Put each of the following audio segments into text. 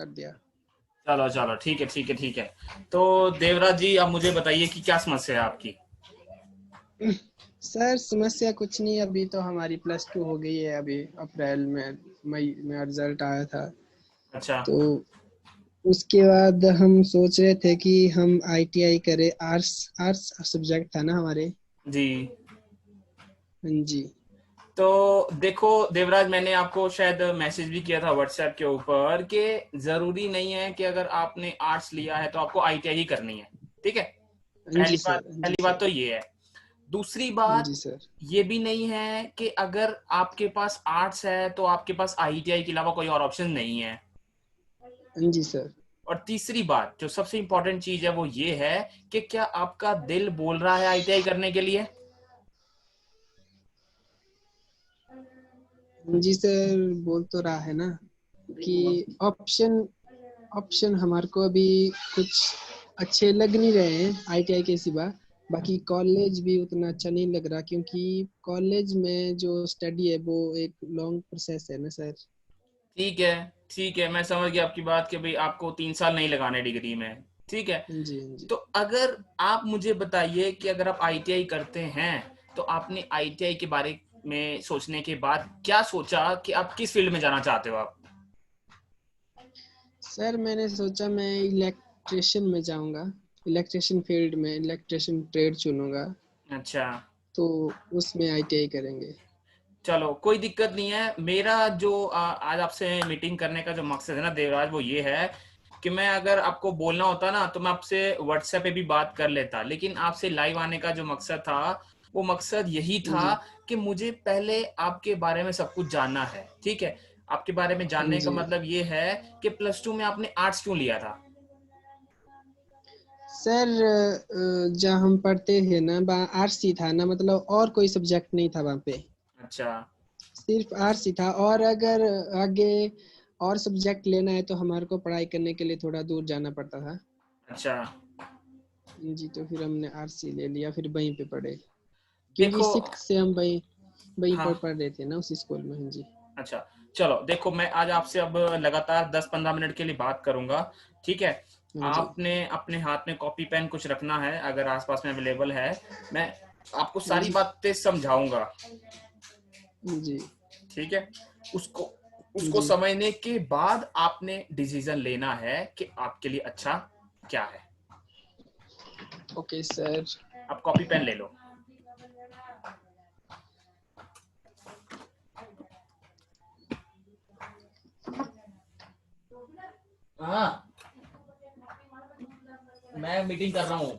कर दिया। चलो चलो, ठीक है ठीक है ठीक है। तो देवराज जी, अब मुझे बताइए कि क्या समस्या है आपकी। सर समस्या कुछ नहीं, अभी तो हमारी +2 हो गई है, अभी अप्रैल में मई में रिजल्ट आया था। अच्छा। तो उसके बाद हम सोच रहे थे कि हम आईटीआई करें, आर्ट्स आर्ट्स सब्जेक्ट था ना हमारे। जी। हाँ जी। तो देखो देवराज, मैंने आपको शायद मैसेज भी किया था व्हाट्सएप के ऊपर कि जरूरी नहीं है कि अगर आपने आर्ट्स लिया है तो आपको आईटीआई ही करनी है। ठीक है, हाँ जी सर, हाँ जी पहली बात सर, तो ये है। दूसरी हाँ बात जी सर, ये भी नहीं है कि अगर आपके पास आर्ट्स है तो आपके पास आईटीआई के अलावा कोई और ऑप्शन नहीं है। हाँ जी सर। और तीसरी बात जो सबसे इंपॉर्टेंट चीज है वो ये है कि क्या आपका दिल बोल रहा है आईटीआई करने के लिए। हाँ जी सर, बोल तो रहा है ना कि ऑप्शन ऑप्शन हमारे को अभी कुछ अच्छे लग नहीं रहे हैं आईटीआई के सिवा। बाकी कॉलेज भी उतना अच्छा नहीं लग रहा, क्योंकि कॉलेज में जो स्टडी है वो एक लॉन्ग प्रोसेस है ना सर। ठीक है ठीक है, मैं समझ गया आपकी बात कि भाई आपको 3 साल नहीं लगाने डिग्री में। ठीक है। हाँ जी, हाँ जी। तो अगर आप मुझे बताइए कि अगर आप आईटीआई करते हैं तो आपने आईटीआई के बारे में सोचने के बाद क्या सोचा कि आप किस फील्ड में जाना चाहते हो आप। सर मैंने सोचा मैं इलेक्ट्रिशियन में जाऊंगा, इलेक्ट्रिशियन फील्ड में इलेक्ट्रिशियन ट्रेड चुनूंगा। अच्छा। तो उसमें आईटीआई करेंगे। चलो कोई दिक्कत नहीं है। मेरा जो आज आपसे मीटिंग करने का जो मकसद है ना देवराज, वो ये है कि मैं अगर आपको बोलना होता ना तो मैं आपसे व्हाट्सएप पे भी बात कर लेता, लेकिन आपसे लाइव आने का जो मकसद था वो मकसद यही हाँ था जी, कि मुझे पहले आपके बारे में सब कुछ जानना है। ठीक है। आपके बारे में हाँ जानने का जी। मतलब ये है कि +2 में आपने आर्ट्स क्यों लिया था। सर जहाँ हम पढ़ते थे ना वहाँ आर्ट्स ही था ना, मतलब और कोई सब्जेक्ट नहीं था वहाँ पे, अच्छा। सिर्फ आर्ट्स ही था। और अगर आगे और सब्जेक्ट लेना है तो हमारे को पढ़ाई करने के लिए थोड़ा दूर जाना पड़ता था। अच्छा। जी, तो फिर हमने आर्ट्स ही ले लिया, फिर वहीं पे पढ़े, क्योंकि देखो। 6 से हम वहीं वहीं हाँ। पर पढ़ रहे थे ना, उसी स्कूल में। हाँ जी, अच्छा। चलो देखो, मैं आज आपसे अब लगातार 10-15 मिनट के लिए बात करूंगा। ठीक है। हाँ जी, आपने अपने हाथ में कॉपी पेन कुछ रखना है अगर आसपास में अवेलेबल है। मैं आपको हाँ सारी जी, बातें समझाऊंगा। जी, ठीक है। उसको उसको जी। समझने के बाद आपने डिसीजन लेना है कि आपके लिए अच्छा क्या है। Okay sir. आप कॉपी पेन ले लो। हाँ, मैं मीटिंग कर रहा हूँ।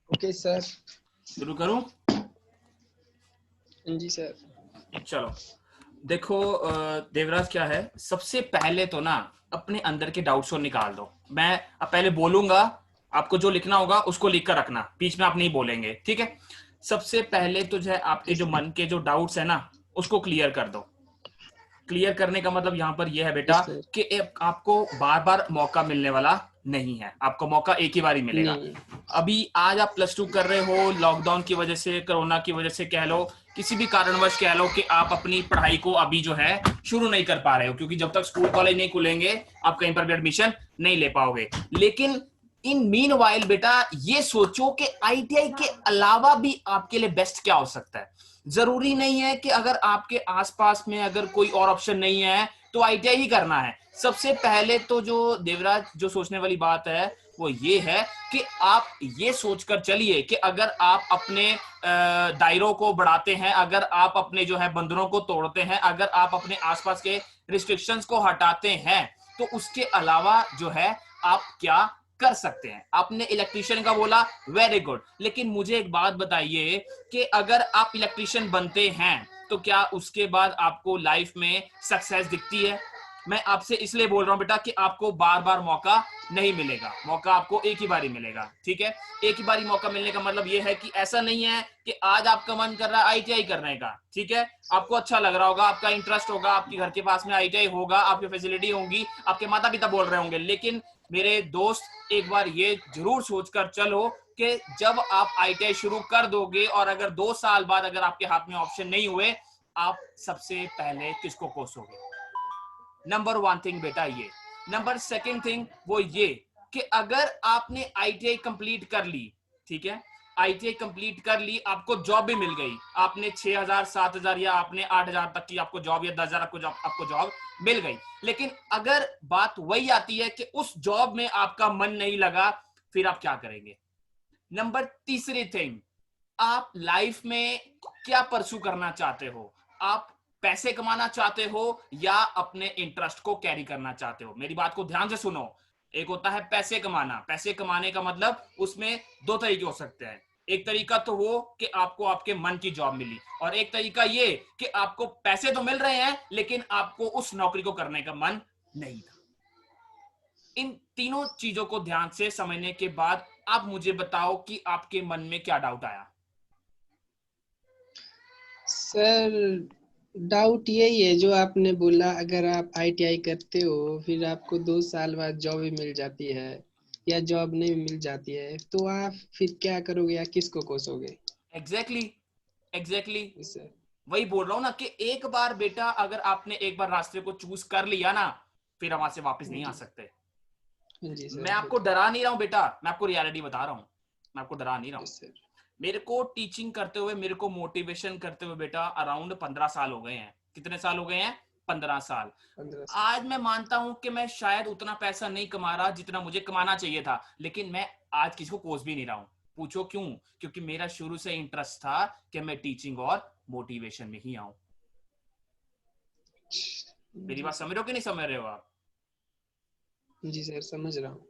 Okay sir. शुरू करूं। हाँ जी सर। चलो देखो देवराज, क्या है सबसे पहले तो ना अपने अंदर के डाउट्स को निकाल दो। मैं अब पहले बोलूंगा, आपको जो लिखना होगा उसको लिख कर रखना, बीच में आप नहीं बोलेंगे। ठीक है। सबसे पहले तो जो है आपके ओके जो सर। मन के जो डाउट्स है ना उसको क्लियर कर दो। क्लियर करने का मतलब यहाँ पर यह है ओके बेटा सर। कि आपको बार बार मौका मिलने वाला नहीं है, आपको मौका एक ही बार ही मिलेगा। नहीं। अभी आज आप +2 कर रहे हो, लॉकडाउन की वजह से, कोरोना की वजह से कह लो, किसी भी कारणवश कह लो कि आप अपनी पढ़ाई को अभी जो है शुरू नहीं कर पा रहे हो, क्योंकि जब तक स्कूल कॉलेज नहीं खुलेंगे आप कहीं पर भी एडमिशन नहीं ले पाओगे। लेकिन इन मीन वाइल बेटा ये सोचो कि आईटीआई के अलावा भी आपके लिए बेस्ट क्या हो सकता है। जरूरी नहीं है कि अगर आपके आसपास में अगर कोई और ऑप्शन नहीं है तो आईटीआई ही करना है। सबसे पहले तो जो देवराज जो सोचने वाली बात है वो ये है कि आप ये सोचकर चलिए कि अगर आप अपने दायरों को बढ़ाते हैं, अगर आप अपने जो है बंधनों को तोड़ते हैं, अगर आप अपने आसपास के रिस्ट्रिक्शंस को हटाते हैं तो उसके अलावा जो है आप क्या कर सकते हैं। आपने इलेक्ट्रिशियन का बोला, वेरी गुड, लेकिन मुझे एक बात बताइए कि अगर आप इलेक्ट्रिशियन बनते हैं तो क्या उसके बाद आपको लाइफ में सक्सेस दिखती है। मैं आपसे इसलिए बोल रहा हूं बेटा कि आपको बार बार मौका नहीं मिलेगा, मौका आपको एक ही बारी मिलेगा। ठीक है। एक ही बारी मौका मिलने का मतलब यह है कि ऐसा नहीं है कि आज आपका मन कर रहा है आईटीआई करने का। ठीक है। आपको अच्छा लग रहा होगा, आपका इंटरेस्ट होगा, आपके घर के पास में आईटीआई होगा, आपकी फैसिलिटी होंगी, आपके माता पिता बोल रहे होंगे, लेकिन मेरे दोस्त एक बार ये जरूर सोचकर चलो कि जब आप आईटीआई शुरू कर दोगे और अगर 2 साल बाद अगर आपके हाथ में ऑप्शन नहीं हुए, आप सबसे पहले किसको कोसोगे? नंबर 1 थिंग बेटा ये। नंबर 2 थिंग वो ये कि अगर आपने आईटीआई कंप्लीट कर ली, ठीक है, आईटीआई कंप्लीट कर ली, आपको जॉब भी मिल गई, आपने 6,000 7,000 या आपने 8,000 तक की आपको जॉब या 10,000 आपको जॉब मिल गई, लेकिन अगर बात वही आती है कि उस जॉब में आपका मन नहीं लगा, फिर आप क्या करेंगे? नंबर 3 थिंग, आप लाइफ में क्या परस्यू करना चाहते हो? आप पैसे कमाना चाहते हो या अपने इंटरेस्ट को कैरी करना चाहते हो? मेरी बात को ध्यान से सुनो। एक होता है पैसे कमाना। पैसे कमाने का मतलब उसमें 2 तरीके हो सकते हैं। एक तरीका तो वो कि आपको आपके मन की जॉब मिली, और एक तरीका ये कि आपको पैसे तो मिल रहे हैं लेकिन आपको उस नौकरी को करने का मन नहीं था। इन तीनों चीजों को ध्यान से समझने के बाद आप मुझे बताओ कि आपके मन में क्या डाउट आया? सर डाउट यही है जो आपने बोला, अगर आप आईटीआई करते हो फिर आपको 2 साल बाद जॉब भी मिल जाती है या जॉब नहीं मिल जाती है, तो आप फिर क्या करोगे या किसको कोसोगे? एग्जैक्टली एग्जैक्टली सर वही बोल रहा हूं ना कि एक बार बेटा अगर आपने एक बार रास्ते को चूज कर लिया ना, फिर वहां से वापस नहीं आ जी सकते। जी मैं सर आपको डरा नहीं रहा हूं बेटा, मैं आपको रियलिटी बता रहा हूं, मैं आपको डरा नहीं रहा हूं। सर मेरे को टीचिंग करते हुए, मेरे को मोटिवेशन करते हुए बेटा अराउंड 15 साल हो गए हैं। कितने साल हो गए हैं? 15 साल। 15 साल। आज मैं मानता हूं कि मैं शायद उतना पैसा नहीं कमा रहा जितना मुझे कमाना चाहिए था, लेकिन मैं आज किसी को कोस भी नहीं रहा हूं। पूछो क्यों? क्योंकि मेरा शुरू से इंटरेस्ट था कि मैं टीचिंग और मोटिवेशन में ही आऊं। मेरी जी बात समझ रहे हो कि नहीं समझ रहे हो आप? जी सर समझ रहा हूँ।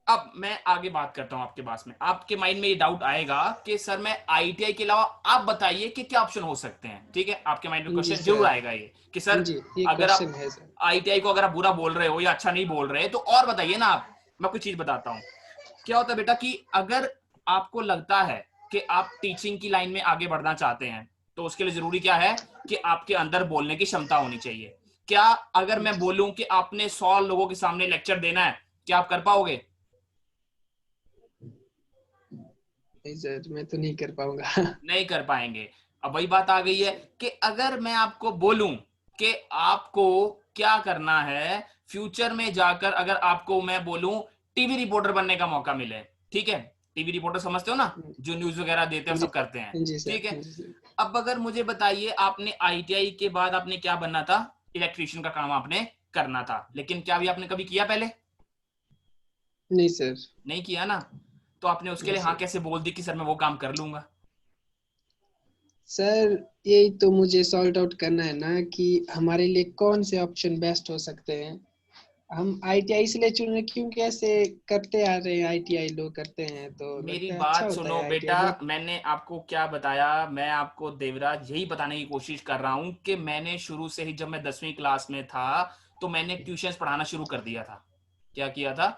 अब मैं आगे बात करता हूं आपके पास में। आपके माइंड में ये डाउट आएगा कि सर मैं आईटीआई के अलावा आप बताइए कि क्या ऑप्शन हो सकते हैं, ठीक है? आपके माइंड में जी क्वेश्चन जरूर सर। आएगा ये कि सर जी ये अगर आप क्वेश्चन है सर। आईटीआई को अगर आप बुरा बोल रहे हो या अच्छा नहीं बोल रहे तो और बताइए ना आप। मैं कुछ चीज बताता हूँ। क्या होता है बेटा कि अगर आपको लगता है कि आप टीचिंग की लाइन में आगे बढ़ना चाहते हैं, तो उसके लिए जरूरी क्या है कि आपके अंदर बोलने की क्षमता होनी चाहिए। क्या अगर मैं जी बोलूं कि आपने 100 लोगों के सामने लेक्चर देना है, क्या आप कर पाओगे? नहीं सर, मैं तो नहीं कर पाऊंगा। नहीं कर पाएंगे। अब वही बात आ गई है कि अगर मैं आपको बोलूं कि आपको क्या करना है फ्यूचर में जाकर, अगर आपको मैं बोलूं टीवी रिपोर्टर बनने का मौका मिले, ठीक है? टीवी रिपोर्टर समझते हो ना, जो न्यूज वगैरह देते हैं जी सब करते हैं, जी सर। ठीक है? जी सर। अब अगर मुझे बताइए, आपने आईटीआई के बाद आपने क्या बनना था? इलेक्ट्रिशियन का काम आपने करना था, लेकिन क्या भी आपने कभी किया पहले? नहीं सर। नहीं किया ना। तो आपने उसके नहीं लिए हाँ सर। कैसे बोल दी कि सर मैं वो काम कर लूंगा? सर यही तो मुझे सॉल्ट आउट करना है ना कि हमारे लिए कौन से ऑप्शन बेस्ट हो सकते हैं। हम आईटीआई इसलिए चुन रहे क्योंकि ऐसे करते आ रहे हैं, आईटीआई लोग करते हैं तो मेरी लगता है अच्छा बात होता सुनो है आईटीआई बेटा, बहुत। मैंने आपको क्या बताया? मैं आपको देवराज यही बताने की कोशिश कर रहा हूं कि मैंने शुरू से ही, जब मैं 10वीं क्लास में था तो मैंने ट्यूशंस पढ़ाना शुरू कर दिया था। क्या किया था?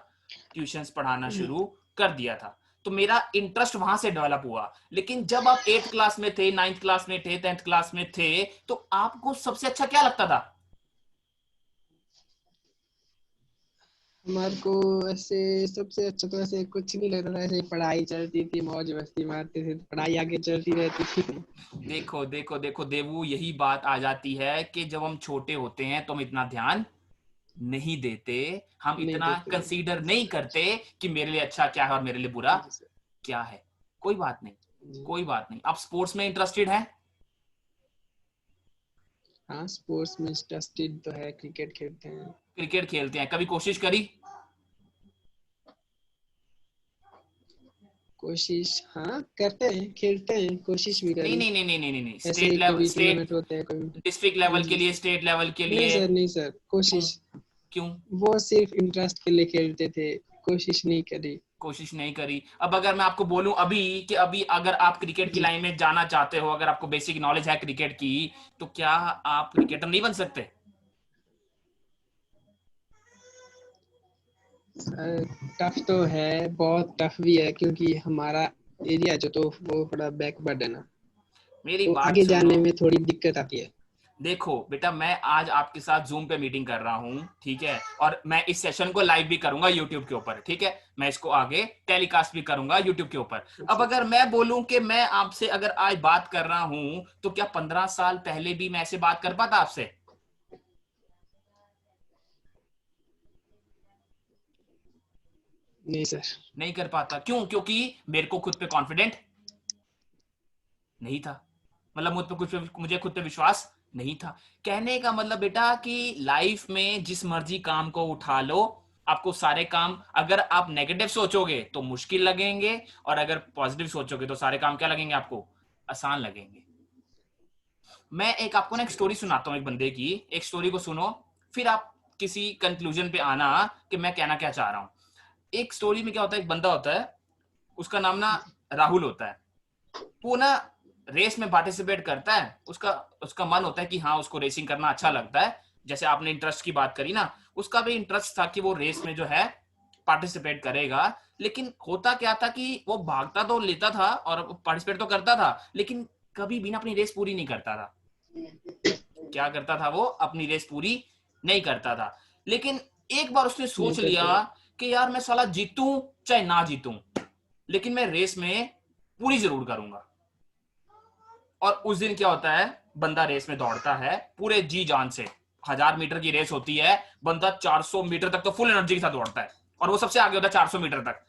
ट्यूशंस पढ़ाना शुरू कर दिया था। तो मेरा इंटरेस्ट वहां से डेवलप हुआ। लेकिन जब आप 8th क्लास में थे, 9th क्लास में थे, 10th क्लास में थे, तो आपको सबसे अच्छा क्या लगता था? हमारे को ऐसे सबसे अच्छा तो ऐसे कुछ नहीं लगता था, ऐसे पढ़ाई चलती थी, मौज मस्ती मारते थे, पढ़ाई आगे चलती रहती थी। देखो देखो देखो देवू, यही बात आ जाती है कि जब हम छोटे होते हैं तो हम इतना ध्यान नहीं देते, हम नहीं इतना देते। कंसीडर नहीं करते कि मेरे लिए अच्छा क्या है और मेरे लिए बुरा जी सर। क्या है। कोई बात नहीं, जी। कोई बात नहीं। आप स्पोर्ट्स में इंटरेस्टेड हैं? हाँ स्पोर्ट्स में इंटरेस्टेड तो है, क्रिकेट खेलते हैं। क्रिकेट खेलते हैं, कभी कोशिश करी? कोशिश हाँ करते हैं, खेलते हैं, कोशिश भी नहीं करी। नहीं नहीं नहीं नहीं नहीं, ऐसे स्टेट ही लेवल, कभी स्टेट टूर्नामेंट होते हैं कभी। डिस्ट्रिक्ट लेवल के जी लिए, सर। स्टेट लेवल के नहीं लिए? सर, नहीं सर, क्यों? कोशिश क्यों वो सिर्फ इंटरेस्ट के लिए खेलते थे, कोशिश नहीं करी। कोशिश नहीं करी? अब अगर मैं आपको बोलूं अभी कि अभी अगर आप क्रिकेट की जी लाइन में जाना चाहते हो, अगर आपको बेसिक नॉलेज है क्रिकेट की, तो क्या आप क्रिकेटर नहीं बन सकते? सर टफ तो है, बहुत टफ भी है क्योंकि हमारा एरिया जो तो वो थोड़ा बैकवर्ड है ना, मेरी तो बात आगे सुनो, जाने में थोड़ी दिक्कत आती है। देखो बेटा, मैं आज आपके साथ जूम पे मीटिंग कर रहा हूँ, ठीक है, और मैं इस सेशन को लाइव भी करूंगा यूट्यूब के ऊपर, ठीक है, मैं इसको आगे टेलीकास्ट भी करूंगा यूट्यूब के ऊपर। अब अच्छा अगर अच्छा। मैं बोलूं कि मैं आपसे अगर आज बात कर रहा हूं, तो क्या 15 साल पहले भी मैं ऐसे बात कर पाता आपसे? नहीं सर। नहीं कर पाता। क्यों? क्योंकि मेरे को खुद पे कॉन्फिडेंट नहीं था, मतलब मुझ पे कुछ, मुझे खुद पे विश्वास नहीं था। कहने का मतलब बेटा कि लाइफ में जिस मर्जी काम को उठा लो, आपको सारे काम, अगर आप नेगेटिव सोचोगे तो मुश्किल लगेंगे, और अगर पॉजिटिव सोचोगे तो सारे काम क्या लगेंगे आपको? आसान लगेंगे। मैं एक आपको ना एक स्टोरी सुनाता हूँ एक बंदे की, एक स्टोरी को सुनो, फिर आप किसी कंक्लूजन पे आना कि मैं कहना क्या चाह रहा हूँ। एक स्टोरी में क्या होता है, एक बंदा होता है, उसका नाम ना राहुल होता है। वो ना रेस में पार्टिसिपेट करता है, उसका उसका मन होता है कि हाँ उसको रेसिंग करना अच्छा लगता है। जैसे आपने इंटरेस्ट की बात करी ना, उसका भी इंटरेस्ट था कि वो रेस में जो है पार्टिसिपेट करेगा। लेकिन होता क्या था कि वो भागता तो लेता था और पार्टिसिपेट तो करता था, लेकिन कभी भी ना अपनी रेस पूरी नहीं करता था। क्या करता था वो? अपनी रेस पूरी नहीं करता था। लेकिन एक बार उसने नहीं सोच लिया करते। कि यार मैं साला जीतूं चाहे ना जीतूं, लेकिन मैं रेस में पूरी जरूर करूंगा। और उस दिन क्या होता है, बंदा रेस में दौड़ता है पूरे जी जान से। 1000 मीटर की रेस होती है, बंदा 400 मीटर तक तो फुल एनर्जी के साथ दौड़ता है, और वो सबसे आगे होता है 400 मीटर तक।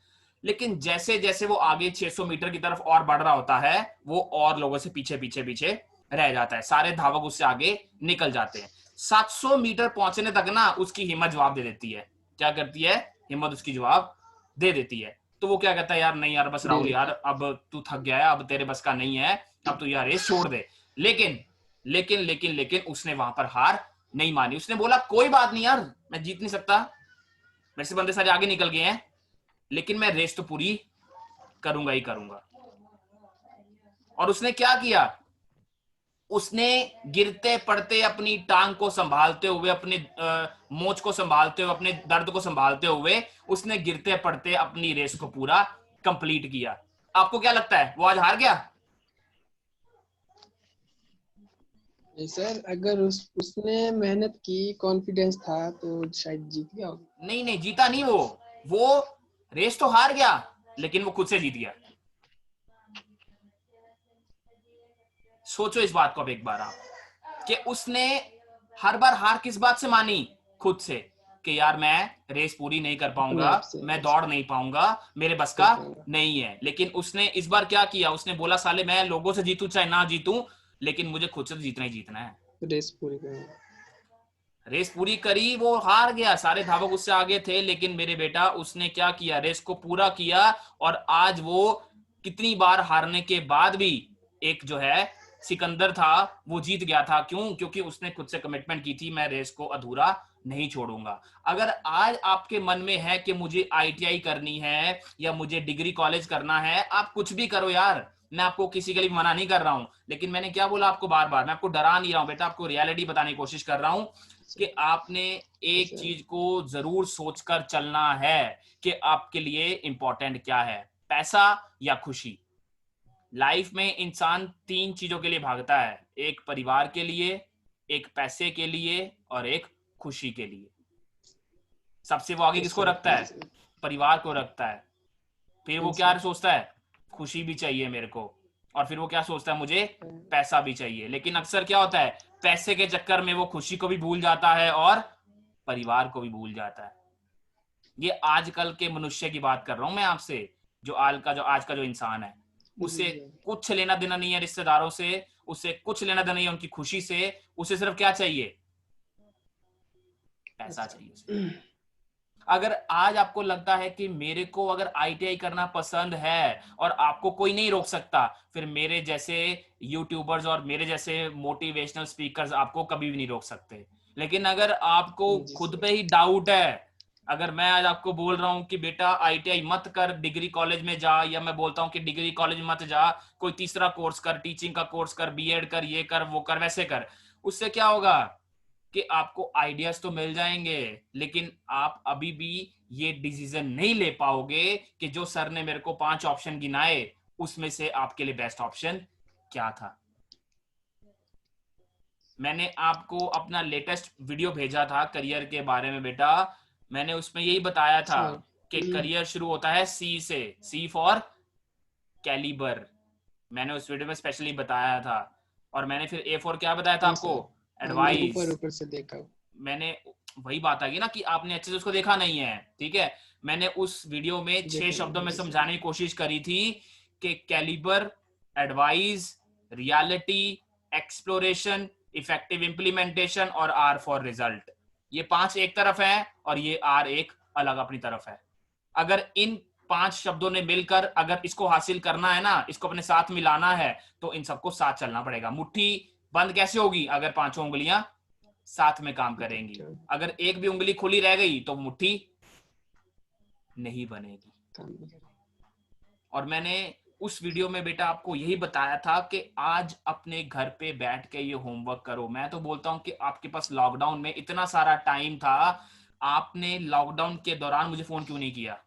लेकिन जैसे जैसे वो आगे 600 मीटर की तरफ और बढ़ रहा होता है, वो और लोगों से पीछे पीछे पीछे रह जाता है, सारे धावक उससे आगे निकल जाते हैं। 700 मीटर पहुंचने तक ना उसकी हिम्मत जवाब दे देती है। क्या करती है? हिम्मत उसकी जवाब दे देती है। तो वो क्या कहता है, यार नहीं यार, बस दे राहुल यार, देते। अब तू थक गया है, अब तेरे बस का नहीं है, अब तू यार रेस छोड़ दे। लेकिन लेकिन उसने वहां पर हार नहीं मानी। उसने बोला कोई बात नहीं यार, मैं जीत नहीं सकता, मेरे से बंदे सारे आगे निकल गए हैं, लेकिन मैं रेस तो पूरी करूंगा ही करूंगा। और उसने क्या किया? उसने गिरते पड़ते अपनी टांग को संभालते हुए, अपने मोच को संभालते हुए, अपने दर्द को संभालते हुए, उसने गिरते पड़ते अपनी रेस को पूरा कंप्लीट किया। आपको क्या लगता है, वो आज हार गया? नहीं सर, अगर उसने मेहनत की, कॉन्फिडेंस था, तो शायद जीत गया होगा। नहीं नहीं, जीता नहीं वो रेस तो हार गया, लेकिन वो खुद से जीत गया। सोचो इस बात को अब एक बार आप, कि उसने हर बार हार किस बात से मानी? खुद से, कि यार मैं रेस पूरी नहीं कर अपने पाऊंगा, आप से। मैं अच्छा। दौड़ नहीं पाऊंगा, मेरे बस कर का पाऊंगा। नहीं है। लेकिन उसने इस बार क्या किया? उसने बोला साले मैं लोगों से जीतूं चाहे ना जीतूं, लेकिन मुझे खुद से तो जीतना ही जीतना है। रेस पूरी करूंगा। रेस पूरी करी, वो हार गया, सारे धावक उससे आगे थे, लेकिन मेरे बेटा उसने क्या किया? रेस को पूरा किया। और आज वो कितनी बार हारने के बाद भी एक जो है सिकंदर था, वो जीत गया था। क्यों? क्योंकि उसने खुद से कमिटमेंट की थी, मैं रेस को अधूरा नहीं छोड़ूंगा। अगर आज आपके मन में है कि मुझे आईटीआई करनी है या मुझे डिग्री कॉलेज करना है, आप कुछ भी करो यार, मैं आपको किसी के लिए मना नहीं कर रहा हूं। लेकिन मैंने क्या बोला आपको बार बार, मैं आपको डरा नहीं रहा हूं बेटा, आपको रियलिटी बताने की कोशिश कर रहा हूं कि आपने एक सर। चीज को जरूर सोचकर चलना है कि आपके लिए इंपॉर्टेंट क्या है, पैसा या खुशी। लाइफ में इंसान 3 चीजों के लिए भागता है, एक परिवार के लिए, एक पैसे के लिए, और एक खुशी के लिए। सबसे वो आगे यस किसको सर। रखता हाँ है? जी सर। परिवार को रखता है। फिर हाँ वो क्या सर। सोचता है? खुशी भी चाहिए मेरे को। और फिर वो क्या सोचता है? मुझे पैसा भी चाहिए। लेकिन अक्सर क्या होता है, पैसे के चक्कर में वो खुशी को भी भूल जाता है और परिवार को भी भूल जाता है। ये आजकल के मनुष्य की बात कर रहा हूं मैं आपसे, जो आज का जो इंसान है, जी उसे सर। कुछ लेना देना नहीं है रिश्तेदारों से, उसे कुछ लेना देना नहीं है उनकी खुशी से, उसे सिर्फ क्या चाहिए? पैसा अच्छा। चाहिए उसे। अगर आज आपको लगता है कि मेरे को अगर आईटीआई करना पसंद है और आपको कोई नहीं रोक सकता, फिर मेरे जैसे यूट्यूबर्स और मेरे जैसे मोटिवेशनल स्पीकर्स आपको कभी भी नहीं रोक सकते। लेकिन अगर आपको जी खुद सर। पे ही डाउट है, अगर मैं आज आपको बोल रहा हूं कि बेटा आईटीआई मत कर, डिग्री कॉलेज में जा, या मैं बोलता हूं कि डिग्री कॉलेज में मत जा, कोई तीसरा कोर्स कर, टीचिंग का कोर्स कर, बीएड कर, ये कर वो कर वैसे कर, उससे क्या होगा कि आपको आइडियाज तो मिल जाएंगे, लेकिन आप अभी भी ये डिसीजन नहीं ले पाओगे कि जो सर ने मेरे को 5 ऑप्शन गिनाए, उसमें से आपके लिए बेस्ट ऑप्शन क्या था। मैंने आपको अपना लेटेस्ट वीडियो भेजा था करियर के बारे में बेटा। मैंने उसमें यही बताया था सर। कि करियर शुरू होता है सी से, सी फॉर कैलिबर। मैंने उस वीडियो में स्पेशली बताया था। और मैंने फिर ए फॉर क्या बताया था हाँ आपको? सर। हाँ, मैं ऊपर एडवाइस। ऊपर से देखा हूँ। मैंने वही बात आ गई ना कि आपने अच्छे से उसको देखा नहीं है, ठीक है। मैंने उस वीडियो में 6 देखा शब्दों नहीं में जी सर। समझाने की कोशिश करी थी कि calibre, advice, reality, exploration, effective implementation और आर फॉर रिजल्ट। ये 5 एक तरफ है और ये आर एक अलग अपनी तरफ है। अगर इन 5 शब्दों ने मिलकर अगर इसको हासिल करना है ना, इसको अपने साथ मिलाना है, तो इन सबको साथ चलना पड़ेगा। मुट्ठी बंद कैसे होगी? अगर पांचों उंगलियां साथ में काम करेंगी। अच्छा, अगर एक भी उंगली खुली रह गई तो मुट्ठी नहीं बनेगी। काम नहीं कर रहा। और मैंने उस वीडियो में बेटा आपको यही बताया था कि आज अपने घर पे बैठ के ये होमवर्क करो। मैं तो बोलता हूं कि आपके पास लॉकडाउन में इतना सारा टाइम था, आपने लॉकडाउन के दौरान मुझे फोन क्यों नहीं किया?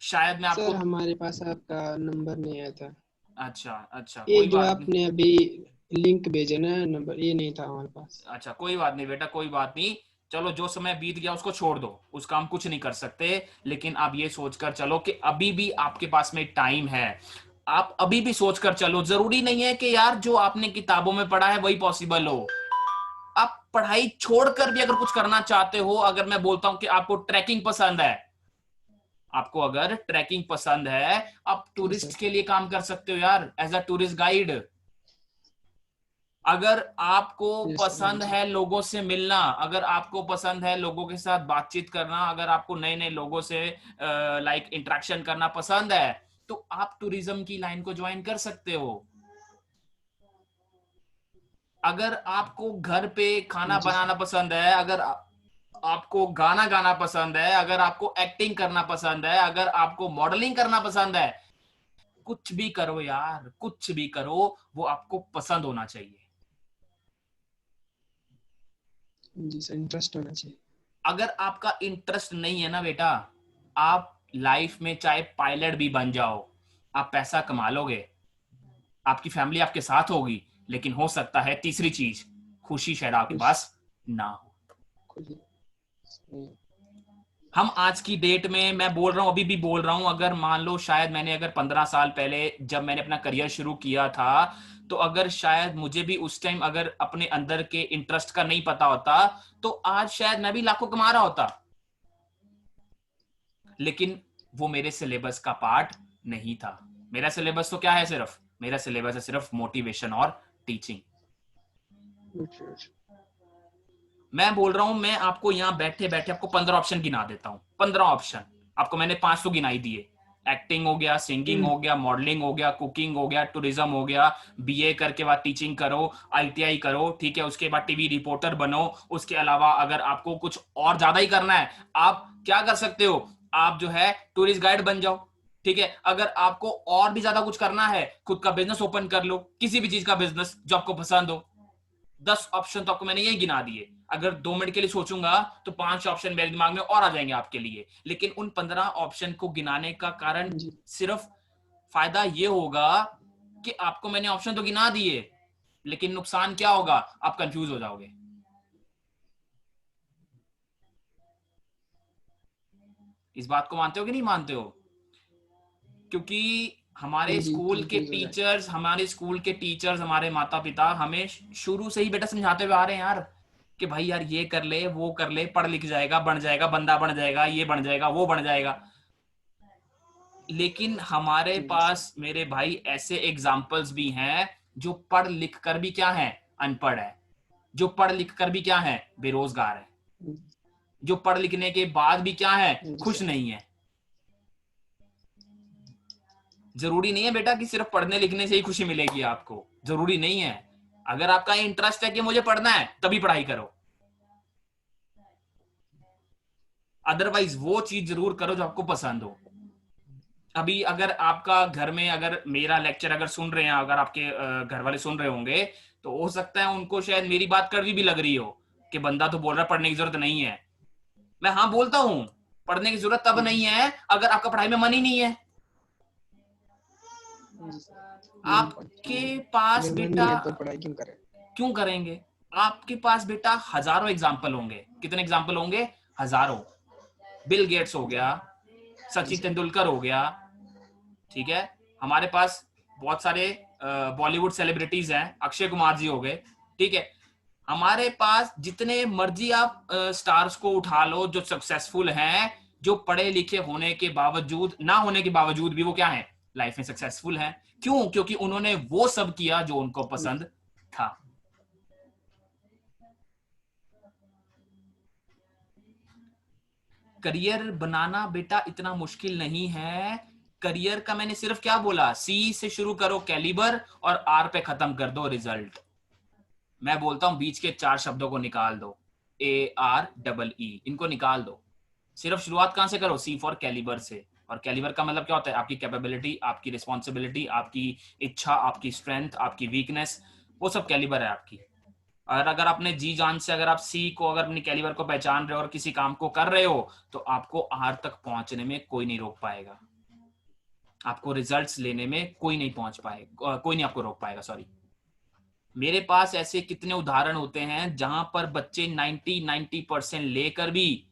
शायद मैं सर, आपको। हमारे पास आपका नंबर नहीं आया था। अच्छा अच्छा, ये कोई जो बात नहीं। आपने अभी लिंक भेजे ना, नंबर ये नहीं था हमारे पास। अच्छा कोई बात नहीं बेटा, कोई बात नहीं। चलो जो समय बीत गया उसको छोड़ दो, उसका हम कुछ नहीं कर सकते। लेकिन आप ये सोचकर चलो कि अभी भी आपके पास में टाइम है। आप अभी भी सोचकर चलो, जरूरी नहीं है कि यार जो आपने किताबों में पढ़ा है वही पॉसिबल हो। आप पढ़ाई छोड़कर भी अगर कुछ करना चाहते हो, अगर मैं बोलता हूं कि आपको ट्रैकिंग पसंद है, आपको अगर ट्रैकिंग पसंद है, आप जी सर। टूरिस्ट के लिए काम कर सकते हो यार, एज अ टूरिस्ट गाइड। अगर आपको जी सर। हाँ पसंद जी। है लोगों से मिलना, अगर आपको पसंद है लोगों के साथ बातचीत करना, अगर आपको नए नए लोगों से लाइक इंटरेक्शन करना पसंद है, तो आप टूरिज्म की लाइन को ज्वाइन कर सकते हो। अगर आपको घर पे खाना जी बनाना सर। पसंद है, अगर आपको गाना गाना पसंद है, अगर आपको एक्टिंग करना पसंद है, अगर आपको मॉडलिंग करना पसंद है, कुछ भी करो यार, कुछ भी करो, वो आपको पसंद होना चाहिए। जी सर, इंटरेस्ट होना चाहिए। अगर आपका इंटरेस्ट नहीं है ना बेटा, आप लाइफ में चाहे पायलट भी बन जाओ, आप पैसा कमा लोगे, आपकी फैमिली आपके साथ होगी, लेकिन हो सकता है तीसरी चीज, खुशी शायद आपके खुश। पास ना हो। खुशी। हम आज की डेट में, मैं बोल रहा हूं, अभी भी बोल रहा हूं, अगर मान लो शायद मैंने अगर 15 साल पहले जब मैंने अपना करियर शुरू किया था, तो अगर शायद मुझे भी उस टाइम अगर अपने अंदर के इंटरेस्ट का नहीं पता होता, तो आज शायद मैं भी लाखों कमा रहा होता। लेकिन वो मेरे सिलेबस का पार्ट नहीं था। मेरा सिलेबस तो क्या है? सिर्फ मेरा सिलेबस है सिर्फ मोटिवेशन और टीचिंग। अच्छा, अच्छा। मैं बोल रहा हूं, मैं आपको यहां बैठे बैठे आपको 15 ऑप्शन गिना देता हूं। 15 ऑप्शन आपको मैंने 5 तो गिनाई दिए। एक्टिंग हो गया, सिंगिंग हो गया, मॉडलिंग हो गया, कुकिंग हो गया, टूरिज्म हो गया, बीए करके बाद टीचिंग करो, आईटीआई करो, ठीक है, उसके बाद टीवी रिपोर्टर बनो। उसके अलावा अगर आपको कुछ और ज्यादा ही करना है, आप क्या कर सकते हो? आप जो है टूरिस्ट गाइड बन जाओ, ठीक है। अगर आपको और भी ज्यादा कुछ करना है, खुद का बिजनेस ओपन कर लो, किसी भी चीज का बिजनेस जो आपको पसंद हो। 10 ऑप्शन तो आपको मैंने यही गिना दिए। अगर 2 मिनट के लिए सोचूंगा तो 5 ऑप्शन मेरे दिमाग में और आ जाएंगे आपके लिए। लेकिन उन 15 ऑप्शन को गिनाने का कारण जी। सिर्फ फायदा ये होगा कि आपको मैंने ऑप्शन तो गिना दिए, लेकिन नुकसान क्या होगा? आप कंफ्यूज हो जाओगे। इस बात को मानते हो कि नहीं मानते हो? क्योंकि हाँ हमारे जी, स्कूल के कंफ्यूज हो जाए। टीचर्स, हमारे माता पिता हमें शुरू से ही बेटा समझाते हुए आ रहे हैं यार, कि भाई यार ये कर ले, वो कर ले, पढ़ लिख जाएगा, बन जाएगा, बंदा बन जाएगा, ये बन जाएगा, वो बन जाएगा। लेकिन हमारे जी सर। पास मेरे भाई ऐसे एग्जाम्पल्स भी हैं जो पढ़ लिख कर भी क्या है? अनपढ़ है। जो पढ़ लिख कर भी क्या है? बेरोजगार है। जो पढ़ लिखने के बाद भी क्या है? जी खुश सर। नहीं है। जरूरी नहीं है बेटा कि सिर्फ पढ़ने लिखने से ही खुशी मिलेगी आपको, जरूरी नहीं है। अगर आपका इंटरेस्ट है कि मुझे पढ़ना है, तभी पढ़ाई करो। अदरवाइज वो चीज जरूर करो जो आपको पसंद हो। अभी अगर आपका घर में अगर मेरा लेक्चर अगर सुन रहे हैं, अगर आपके घर वाले सुन रहे होंगे, तो हो सकता है उनको शायद मेरी बात कड़वी भी लग रही हो कि बंदा तो बोल रहा है पढ़ने की जरूरत नहीं है। मैं हाँ बोलता हूं, पढ़ने की जरूरत तब जी नहीं सर। है अगर आपका पढ़ाई में मन ही नहीं है। जी सर। आपके पास अगर मन बेटा नहीं है तो पढ़ाई क्यों करें? क्यों करेंगे? आपके पास बेटा हजारों एग्जाम्पल होंगे। कितने एग्जाम्पल होंगे? हजारों। बिल गेट्स हो गया, सचिन तेंदुलकर हो गया, ठीक है, हमारे पास बहुत सारे बॉलीवुड सेलिब्रिटीज हैं, अक्षय कुमार जी हो गए, ठीक है, हमारे पास जितने मर्जी आप स्टार्स को उठा लो जो सक्सेसफुल हैं, जो पढ़े लिखे होने के बावजूद, ना होने के बावजूद भी वो क्या है, लाइफ में सक्सेसफुल हैं। क्यों? क्योंकि उन्होंने वो सब किया जो उनको पसंद था। करियर बनाना बेटा इतना मुश्किल नहीं है। करियर का मैंने सिर्फ क्या बोला, सी से शुरू करो कैलिबर और आर पे खत्म कर दो रिजल्ट। मैं बोलता हूं बीच के 4 शब्दों को निकाल दो, AREE, इनको निकाल दो। सिर्फ शुरुआत कहां से करो? सी फॉर कैलिबर से। और कैलिबर का मतलब क्या होता है? आपकी कैपेबिलिटी, आपकी रिस्पॉन्सिबिलिटी, आपकी इच्छा, आपकी स्ट्रेंथ, आपकी वीकनेस, वो सब कैलिबर है आपकी। और अगर अपने जी जान से अगर आप सी को, अगर अपनी कैलिबर को पहचान रहे हो और किसी काम को कर रहे हो, तो आपको आर तक पहुंचने में कोई नहीं रोक पाएगा। आपको रिजल्ट्स लेने में कोई नहीं पहुंच पाएगा, कोई नहीं आपको रोक पाएगा, सॉरी। मेरे पास ऐसे कितने उदाहरण होते हैं जहां पर बच्चे 90% लेकर भी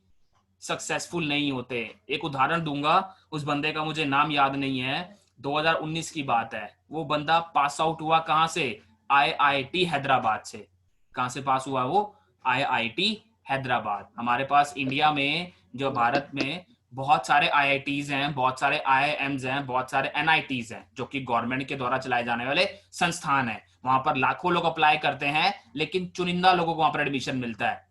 सक्सेसफुल नहीं होते। एक उदाहरण दूंगा, उस बंदे का मुझे नाम याद नहीं है, 2019 की बात है। वो बंदा पास आउट हुआ कहां से? IIT हैदराबाद से। कहां से पास हुआ वो? IIT हैदराबाद। हमारे पास इंडिया में, जो भारत में, बहुत सारे IITs हैं, बहुत सारे IIMs हैं, बहुत सारे NITs हैं, जो कि गवर्नमेंट के द्वारा चलाए जाने वाले संस्थान हैं। वहां पर लाखों लोग अप्लाई करते हैं, लेकिन चुनिंदा लोगों को वहां पर एडमिशन मिलता है।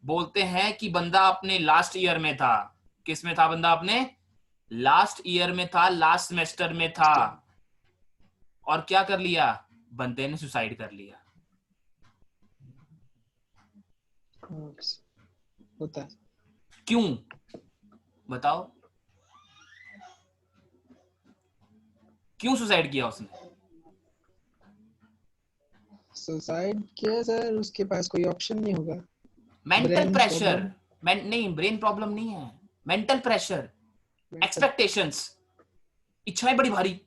बोलते हैं कि बंदा अपने लास्ट ईयर में था। किस में था बंदा? अपने लास्ट ईयर में था, लास्ट सेमेस्टर में था, और क्या कर लिया? बंदे ने सुसाइड कर लिया। होता है। क्यों? बताओ, क्यों सुसाइड किया उसने? सुसाइड किया सर, उसके पास कोई ऑप्शन नहीं होगा। Mental brain pressure. प्रॉब्लम। नहीं, ब्रेन प्रॉब्लम नहीं है, मेंटल प्रेशर, एक्सपेक्टेशंस, इच्छाएं बड़ी भारी।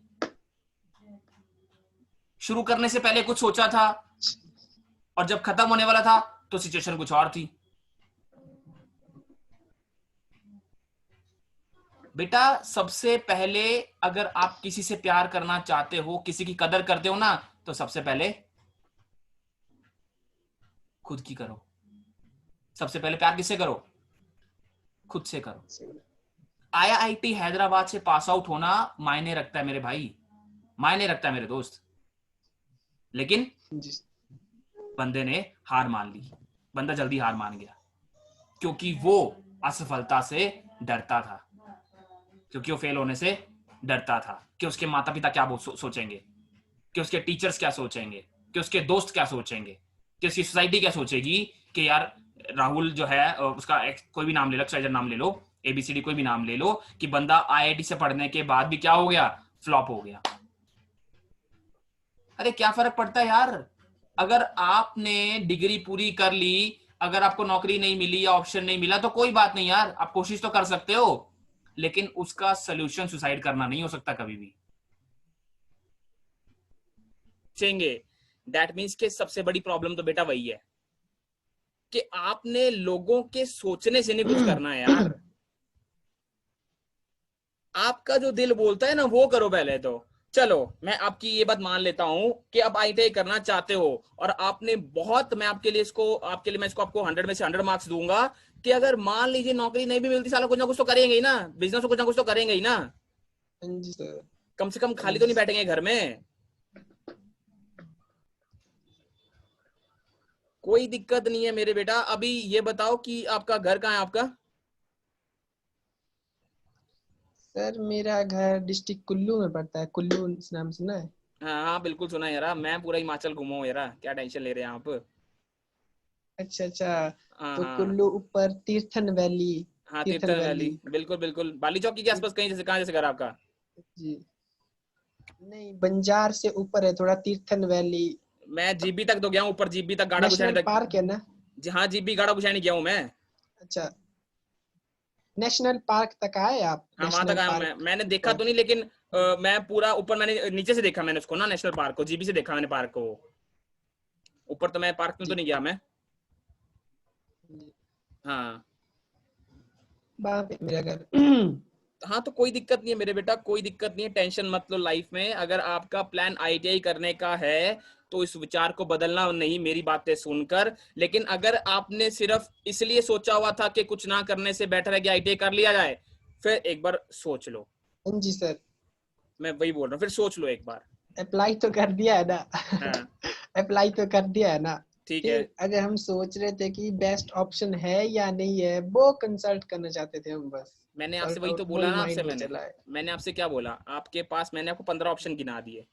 शुरू करने से पहले कुछ सोचा था, और जब खत्म होने वाला था तो सिचुएशन कुछ और थी। बेटा सबसे पहले अगर आप किसी से प्यार करना चाहते हो, किसी की कदर करते हो ना, तो सबसे पहले खुद की करो। सबसे पहले प्यार किससे करो? खुद से करो। IIT हैदराबाद से पास आउट होना मायने रखता है मेरे भाई, मायने रखता है मेरे दोस्त। लेकिन बंदे ने हार मान ली, बंदा जल्दी हार मान गया, क्योंकि वो असफलता से डरता था, क्योंकि वो फेल होने से डरता था कि उसके माता पिता क्या सोचेंगे, कि उसके टीचर्स क्या सोचेंगे, कि उसके दोस्त क्या सोचेंगे, कि उसकी सोसाइटी क्या सोचेगी कि यार राहुल जो है, उसका कोई भी नाम ले लो, एक्स नाम ले लो, ABCD कोई भी नाम ले लो, कि बंदा IIT से पढ़ने के बाद भी क्या हो गया? फ्लॉप हो गया। अरे क्या फर्क पड़ता है यार? अगर आपने डिग्री पूरी कर ली, अगर आपको नौकरी नहीं मिली या ऑप्शन नहीं मिला, तो कोई बात नहीं यार, आप कोशिश तो कर सकते हो, लेकिन उसका सोल्यूशन सुसाइड करना नहीं हो सकता कभी भी। चेंगे दैट मीन्स के सबसे बड़ी प्रॉब्लम तो बेटा वही है कि आपने लोगों के सोचने से नहीं कुछ करना है यार। आपका जो दिल बोलता है ना, वो करो पहले तो। चलो मैं आपकी ये बात मान लेता हूं कि आप IIT करना चाहते हो, और आपने बहुत, मैं आपके लिए इसको, आपके लिए मैं इसको आपको 100 में से 100 मार्क्स दूंगा कि अगर मान लीजिए नौकरी नहीं भी मिलती, साला कुछ ना कुछ तो करेंगे ही ना, बिजनेस में कुछ ना कुछ तो करेंगे ही ना, कम से कम खाली तो नहीं बैठेंगे घर में। कोई दिक्कत नहीं है मेरे बेटा। अभी ये बताओ कि आपका घर कहाँ है आपका? सर मेरा घर डिस्ट्रिक्ट कुल्लू में पड़ता है। कुल्लू नाम सुना है? हाँ हाँ बिल्कुल सुना है यार, मैं पूरा हिमाचल घूमा हूँ यार, क्या टेंशन ले रहे हैं आप। अच्छा अच्छा। हाँ तो हाँ कुल्लू ऊपर तीर्थन वैली। हाँ, तीर्थन तीर्थन वैली, वैली। बिल्कुल बिल्कुल, बाली चौकी के आसपास कहीं, जैसे कहाँ, जैसे घर आपका? जी नहीं, बंजार से ऊपर है थोड़ा तीर्थन वैली। मैं जीबी तक तो गया हूँ, ऊपर जीबी तक, गाड़ा गुछानी नेशनल तक। पार्क है ना? जी हाँ, जीबी गाड़ा गुछानी गया हूँ मैं। अच्छा, नेशनल पार्क तक आए आप? हाँ वहां तक नेशनल आया हूँ मैं, पार्क मैंने देखा ऊपर। तो नहीं, लेकिन मैं पूरा ऊपर, मैंने नीचे से देखा मैंने उसको ना, नेशनल पार्क को, जीबी से देखा मैंने पार्क को। ऊपर तो मैं पार्क में तो नहीं गया मैं। हाँ वहाँ पे मेरा घर। हाँ, तो कोई दिक्कत नहीं है मेरे बेटा, कोई दिक्कत नहीं है, टेंशन मत लो लाइफ में। अगर आपका प्लान आईटीआई करने का है तो इस विचार को बदलना नहीं मेरी बातें सुनकर। लेकिन अगर आपने सिर्फ इसलिए सोचा हुआ था कि कुछ ना करने से बेटर है कि आईटीआई कर लिया जाए, फिर एक बार सोच लो। हाँ जी सर। मैं वही बोल रहा हूँ, फिर सोच लो एक बार। अप्लाई तो कर दिया है ना। हाँ अप्लाई तो कर दिया है ना। ठीक है। फिर अगर हम सोच रहे थे कि बेस्ट ऑप्शन है या नहीं है, वो कंसल्ट करना चाहते थे हम बस। मैंने आपसे सॉर्ट वही तो आउट बोला वही ना आपसे, माइंड में मैंने चला है। मैंने आपसे क्या बोला आपके पास, मैंने आपको 15 ऑप्शन गिना दिए,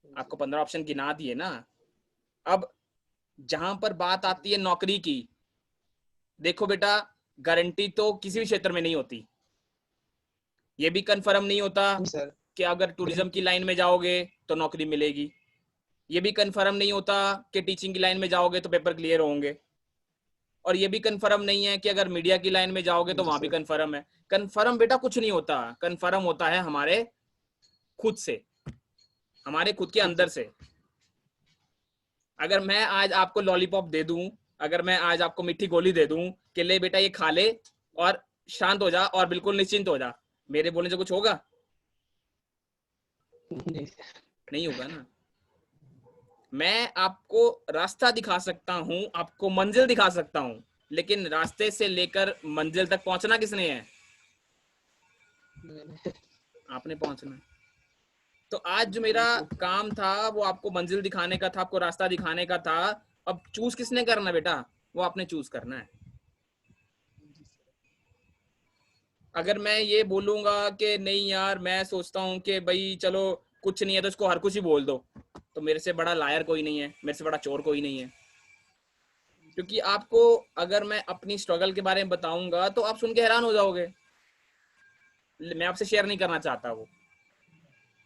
आपको 15 ऑप्शन गिना दिए ना। अब जहां पर बात आती है नौकरी की, देखो बेटा, गारंटी तो किसी भी क्षेत्र में नहीं होती। ये भी कंफर्म नहीं होता जी सर। कि अगर टूरिज्म की लाइन में जाओगे तो नौकरी मिलेगी। ये भी कंफर्म नहीं होता कि टीचिंग की लाइन में जाओगे तो पेपर क्लियर होंगे। और ये भी कंफर्म नहीं है कि अगर मीडिया की लाइन में जाओगे तो जी वहां भी सर। कंफर्म है। कंफर्म बेटा कुछ नहीं होता, कंफर्म होता है हमारे खुद से, हमारे खुद के खुद अंदर से। से। अगर मैं आज आपको लॉलीपॉप दे दूं, अगर मैं आज आपको मीठी गोली दे दूं कि ले बेटा ये खा ले और शांत हो जा और बिल्कुल निश्चिंत हो जा, मेरे बोलने से कुछ होगा? नहीं। नहीं होगा ना। मैं आपको रास्ता दिखा सकता हूं, आपको मंजिल दिखा सकता हूं, लेकिन रास्ते से लेकर मंजिल तक पहुंचना किसने है? आपने पहुंचना है। तो आज जो मेरा काम था वो आपको मंजिल दिखाने का था, आपको रास्ता दिखाने का था। अब चूज किसने करना बेटा? वो आपने चूज करना है। अगर मैं ये बोलूंगा कि नहीं यार, मैं सोचता हूँ कि भाई चलो कुछ नहीं है, तो इसको हर कुछ ही बोल दो, तो मेरे से बड़ा लायर कोई नहीं है, मेरे से बड़ा चोर कोई नहीं है। क्योंकि आपको अगर मैं अपनी स्ट्रगल के बारे में बताऊंगा तो आप सुन के हैरान हो जाओगे। मैं आपसे शेयर नहीं करना चाहता वो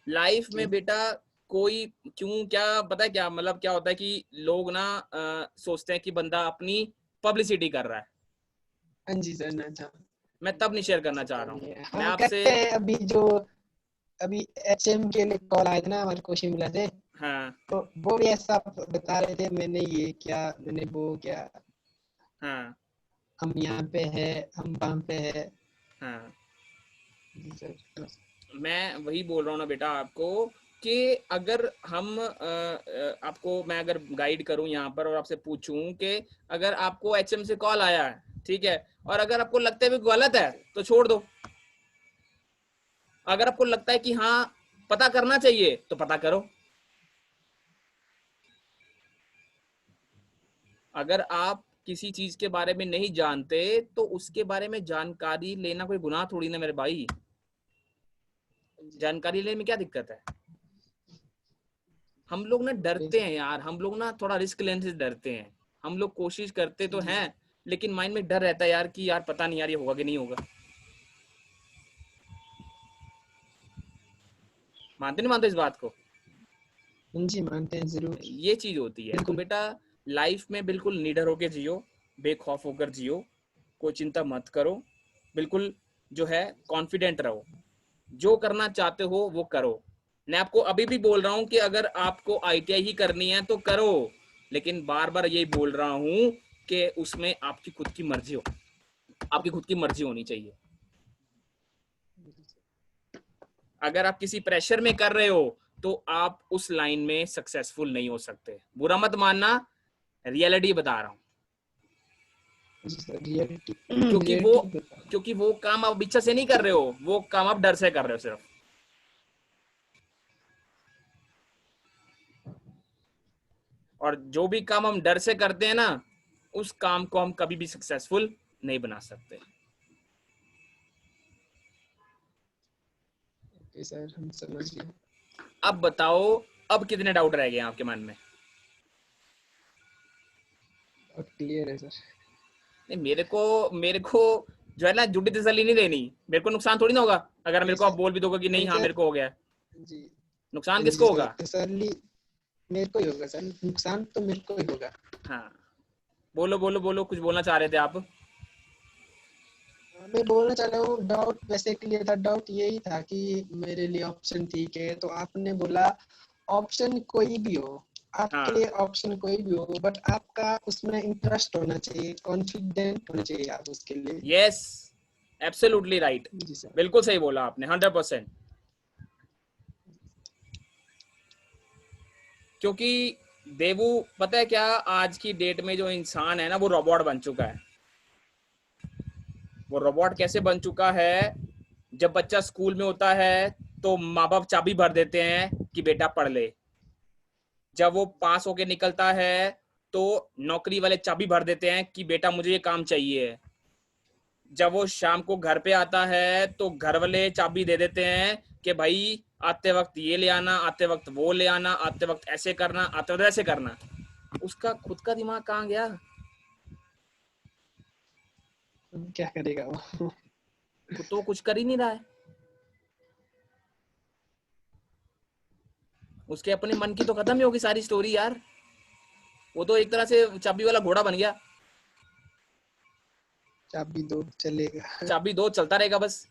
लाइफ में क्यों? बेटा। कोई क्यों, क्या पता है क्या मतलब, क्या होता है कि लोग ना सोचते हैं कि बंदा अपनी पब्लिसिटी कर रहा है। हाँ जी सर ना था। मैं तब नहीं शेयर करना चाह तो रहा हूँ। नहीं है, मैं हाँ आपसे, करते हैं। अभी एचएम के लिए कॉल आए थे ना, हमारे कोचिंग मिला थे। हाँ तो वो भी ऐसा बता रहे थे, मैंने ये क्या, मैंने वो क्या, हाँ हम यहाँ पे है, हम वहाँ पे है। हाँ, जी सर। मैं वही बोल रहा हूँ ना बेटा आपको कि अगर हम आपको मैं अगर गाइड करूं यहाँ पर और आपसे पूछूं कि अगर आपको एचएम से कॉल आया है, ठीक है, और अगर आपको लगता है भी गलत है तो छोड़ दो। अगर आपको लगता है कि हाँ पता करना चाहिए तो पता करो। अगर आप किसी चीज के बारे में नहीं जानते तो उसके बारे में जानकारी लेना कोई गुनाह थोड़ी ना मेरे भाई। जानकारी लेने में क्या दिक्कत है? हम लोग ना डरते हैं यार, हम लोग ना थोड़ा रिस्क लेने से डरते हैं। हम लोग कोशिश करते तो जी हैं, सर। लेकिन माइंड में डर रहता है यार कि यार पता नहीं यार ये होगा कि नहीं होगा। मानते नहीं मानते इस बात को? हाँ जी मानते हैं जरूर। ये चीज होती है। तो बिल्कुल। बेटा लाइफ में बिल्कुल निडर होकर जियो, बेखौफ होकर जियो, कोई चिंता मत करो, बिल्कुल जो है कॉन्फिडेंट रहो, जो करना चाहते हो वो करो। मैं आपको अभी भी बोल रहा हूं कि अगर आपको आईटीआई ही करनी है तो करो, लेकिन बार बार यही बोल रहा हूं कि उसमें आपकी खुद की मर्जी हो, आपकी खुद की मर्जी होनी चाहिए। अगर आप किसी प्रेशर में कर रहे हो तो आप उस लाइन में सक्सेसफुल नहीं हो सकते। बुरा मत मानना, रियलिटी बता रहा हूं। जी सर, रियलिटी। क्योंकि वो रियलिटी बता रहा क्योंकि वो काम आप इच्छा से नहीं कर रहे हो, वो काम आप डर से कर रहे हो सिर्फ। और जो भी काम हम डर से करते हैं ना, उस काम को हम कभी भी सक्सेसफुल नहीं बना सकते। हूँ। ओके सर, हम समझ गए। अब बताओ, अब कितने डाउट रह गए आपके मन में? और क्लियर है सर। नहीं, मेरे को जो है ना झूठी तसल्ली नहीं देनी। मेरे को नुकसान थोड़ी ना होगा अगर नहीं मेरे को आप सर। बोल भी दोगे कि नहीं नहीं हाँ सर। मेरे को हो गया। जी। नुकसान हाँ जी किसको सर, होगा? तसल्ली मेरे को ही होगा सर, नुकसान तो मेरे को ही होगा। हाँ, बोलो बोलो बोलो, कुछ बोलना चाह रहे थे आप? मैं बोलना चाह रहा हूँ, डाउट वैसे क्लियर था। डाउट यही था कि मेरे लिए ऑप्शन ठीक है, तो आपने बोला ऑप्शन कोई भी हो, आपके हाँ, लिए ऑप्शन कोई भी हो, बट आपका उसमें इंटरेस्ट होना चाहिए, कॉन्फिडेंट होना चाहिए आप उसके लिए। यस, एब्सोल्युटली राइट, जी सर। बिल्कुल सही बोला आपने, 100%। क्योंकि देवू, पता है क्या, आज की डेट में जो इंसान है ना, वो रोबोट बन चुका है। वो रोबोट कैसे बन चुका है? जब बच्चा स्कूल में होता है तो माँ बाप चाबी भर देते हैं कि बेटा पढ़ ले। जब वो पास होके निकलता है तो नौकरी वाले चाबी भर देते हैं कि बेटा मुझे ये काम चाहिए। जब वो शाम को घर पे आता है तो घर वाले चाबी दे देते हैं कि भाई आते वक्त ये ले आना, आते वक्त वो ले आना, आते वक्त ऐसे करना, आते वक्त ऐसे करना। उसका खुद का दिमाग कहाँ गया? क्या करेगा वो? खुद तो कुछ कर ही नहीं रहा है। उसके अपने मन की तो खत्म ही होगी सारी स्टोरी यार। वो तो एक तरह से चाबी वाला घोड़ा बन गया। चाबी दो चलेगा। चाबी दो, चलता रहेगा बस।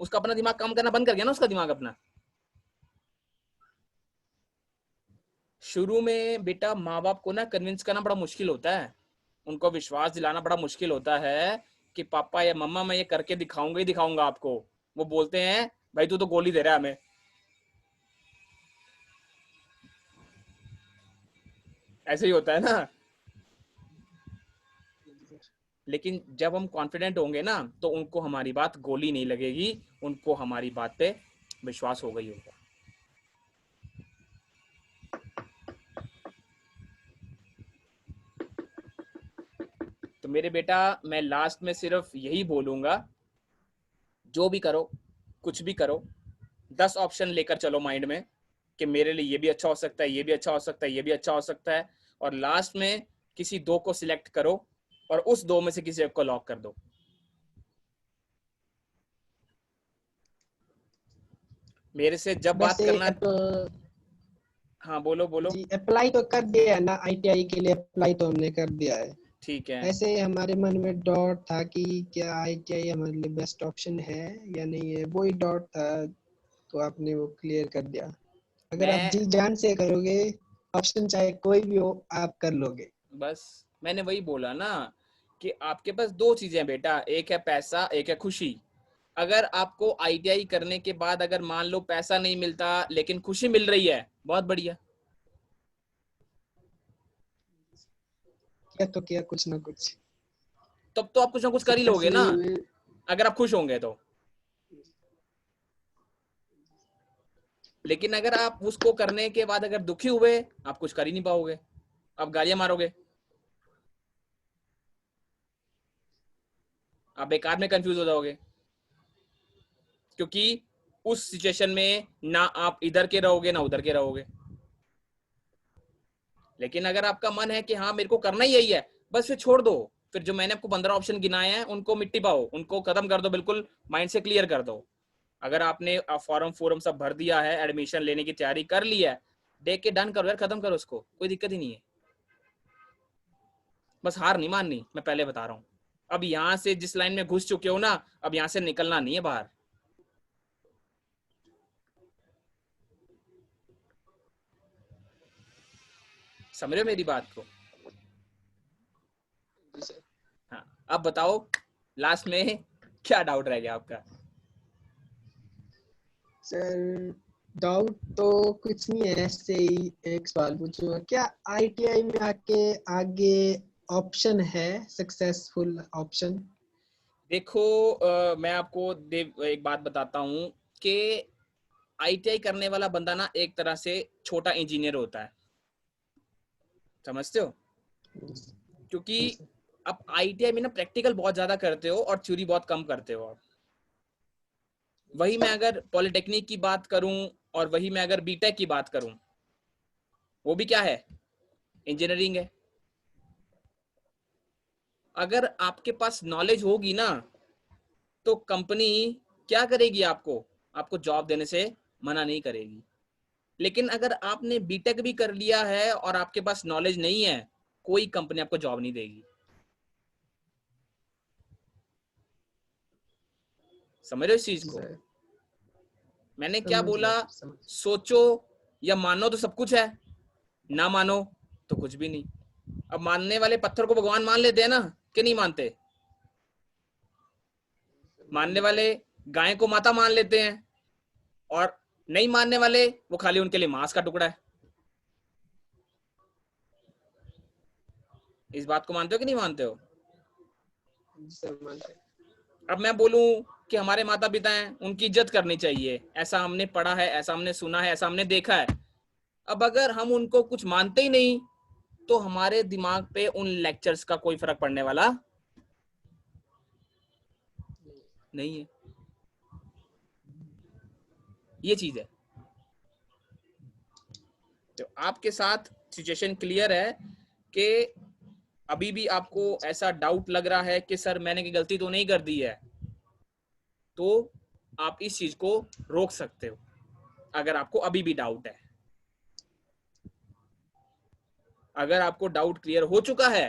उसका अपना दिमाग काम करना बंद कर गया ना, उसका दिमाग अपना। शुरू में बेटा माँ बाप को ना कन्विंस करना बड़ा मुश्किल होता है, उनको विश्वास दिलाना बड़ा मुश्किल होता है कि पापा या मम्मा मैं ये करके दिखाऊंगा ही दिखाऊंगा आपको। वो बोलते हैं भाई तू तो गोली दे रहा है हमें। ऐसे ही होता है ना। लेकिन जब हम कॉन्फिडेंट होंगे ना तो उनको हमारी बात गोली नहीं लगेगी, उनको हमारी बात पे विश्वास हो गई होगा। तो मेरे बेटा, मैं लास्ट में सिर्फ यही बोलूंगा, जो भी करो, कुछ भी करो, 10 ऑप्शन लेकर चलो माइंड में कि मेरे लिए ये भी अच्छा हो सकता है, ये भी अच्छा हो सकता है, ये भी अच्छा हो सकता है। और लास्ट में किसी दो को सिलेक्ट करो और उस दो में से किसी एक को लॉक कर दो। मेरे से जब बात वैसे करना। अब हाँ, बोलो बोलो। जी अप्लाई तो कर दिया है ना, आईटीआई के लिए अप्लाई तो हमने कर दिया है। ठीक है। ऐसे हमारे मन में डाउट था कि क्या आईटीआई हमारे लिए बेस्ट ऑप्शन है या नहीं है, वही डाउट था, तो आपने वो क्लियर कर दिया। अगर आप मैं जी जान से करोगे, ऑप्शन चाहे कोई भी हो, आप कर लोगे। बस, मैंने वही बोला ना कि आपके पास दो चीजें हैं बेटा, एक है पैसा, एक है खुशी। अगर आपको आईटीआई करने के बाद अगर मान लो पैसा नहीं मिलता लेकिन खुशी मिल रही है, बहुत बढ़िया। क्या तो किया कुछ ना कुछ। तब तो आप कुछ ना कुछ कर ही सक्सेस लोगे ना, नहीं हुए। अगर आप खुश होंगे तो। लेकिन अगर आप उसको करने के बाद अगर दुखी हुए, आप कुछ कर ही नहीं पाओगे, आप गालियां मारोगे, आप बेकार में कंफ्यूज हो जाओगे। क्योंकि उस सिचुएशन में ना आप इधर के रहोगे ना उधर के रहोगे। लेकिन अगर आपका मन है कि हाँ मेरे को करना ही यही है, बस फिर छोड़ दो। फिर जो मैंने आपको 15 ऑप्शन गिनाए हैं उनको मिट्टी पाओ, उनको खत्म कर दो, बिल्कुल माइंड से क्लियर कर दो। अगर आपने फॉर्म फॉर्म सब भर दिया है, एडमिशन लेने की तैयारी कर ली है, देख के डन करो यार, खत्म करो उसको, कोई दिक्कत ही नहीं है। बस हार नहीं माननी, मैं पहले बता रहा हूँ। अब यहाँ से जिस लाइन में घुस चुके हो ना, अब यहाँ से निकलना नहीं है बाहर। समझ रहे हो मेरी बात को? हाँ, अब बताओ लास्ट में क्या डाउट रह गया आपका? सर डाउट तो कुछ नहीं है, ऐसे ही एक सवाल पूछूंगा, क्या आईटीआई में आके आगे ऑप्शन है, सक्सेसफुल ऑप्शन? देखो, मैं आपको एक बात बताता हूँ कि आईटीआई करने वाला बंदा ना एक तरह से छोटा इंजीनियर होता है, समझते हो? क्योंकि जी सर। आप आईटीआई में ना प्रैक्टिकल बहुत ज्यादा करते हो और थ्योरी बहुत कम करते हो। वही मैं अगर पॉलिटेक्निक की बात करूं और वही मैं अगर बीटेक की बात करूं, वो भी क्या है, इंजीनियरिंग है। अगर आपके पास नॉलेज होगी ना तो कंपनी क्या करेगी, आपको आपको जॉब देने से मना नहीं करेगी। लेकिन अगर आपने बीटेक भी कर लिया है और आपके पास नॉलेज नहीं है, कोई कंपनी आपको जॉब नहीं देगी। समझ रहे हो इस चीज को? सर मैंने क्या समझ बोला, गया सर, समझ। सोचो या मानो तो सब कुछ है, ना मानो तो कुछ भी नहीं। अब मानने वाले पत्थर को भगवान मान लेते हैं ना, कि नहीं मानते? मानने वाले गाय को माता मान लेते हैं, और नहीं मानने वाले वो खाली उनके लिए मांस का टुकड़ा है। इस बात को मानते हो कि नहीं मानते हो? सर मानते हैं। अब मैं बोलूं कि हमारे माता पिता हैं, उनकी इज्जत करनी चाहिए, ऐसा हमने पढ़ा है, ऐसा हमने सुना है, ऐसा हमने देखा है। अब अगर हम उनको कुछ मानते ही नहीं, तो हमारे दिमाग पे उन लेक्चर्स का कोई फर्क पड़ने वाला नहीं है। ये चीज है। तो आपके साथ सिचुएशन क्लियर है कि अभी भी आपको ऐसा डाउट लग रहा है कि सर मैंने की गलती तो नहीं कर दी है, तो आप इस चीज को रोक सकते हो अगर आपको अभी भी डाउट है। अगर आपको डाउट क्लियर हो चुका है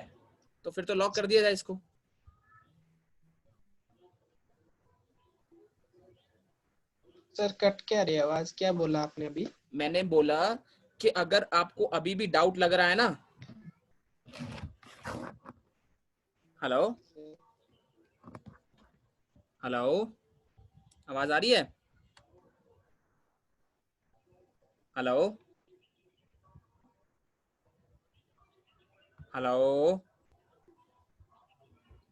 तो फिर तो लॉक कर दिया जाए इसको। सर कट क्या रही आवाज, क्या बोला आपने अभी? मैंने बोला कि अगर आपको अभी भी डाउट लग रहा है ना, हेलो हेलो, आवाज आ रही है? हेलो हेलो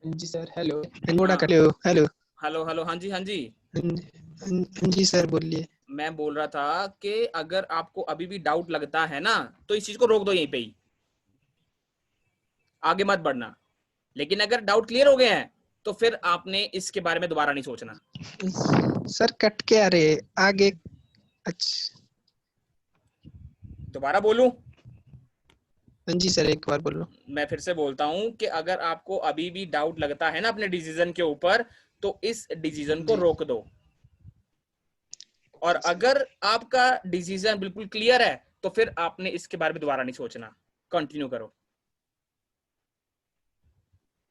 जी सर, हेलो, थोड़ा हाँ हेलो हेलो। हेलो हेलो, हाँ जी हाँ जी। हाँ जी सर बोलिए। मैं बोल रहा था कि अगर आपको अभी भी डाउट लगता है ना, तो इस चीज को रोक दो यहीं पे ही, आगे मत बढ़ना। लेकिन अगर डाउट क्लियर हो गए हैं तो फिर आपने इसके बारे में दोबारा नहीं सोचना। सर कट क्या रहे आगे? अच्छा, दोबारा बोलूं? हाँ जी सर एक बार बोलो। मैं फिर से बोलता हूं कि अगर आपको अभी भी डाउट लगता है ना अपने डिसीजन के ऊपर, तो इस डिसीजन को जी रोक दो। और ओके सर। अगर आपका डिसीजन बिल्कुल क्लियर है तो फिर आपने इसके बारे में दोबारा नहीं सोचना, कंटिन्यू करो,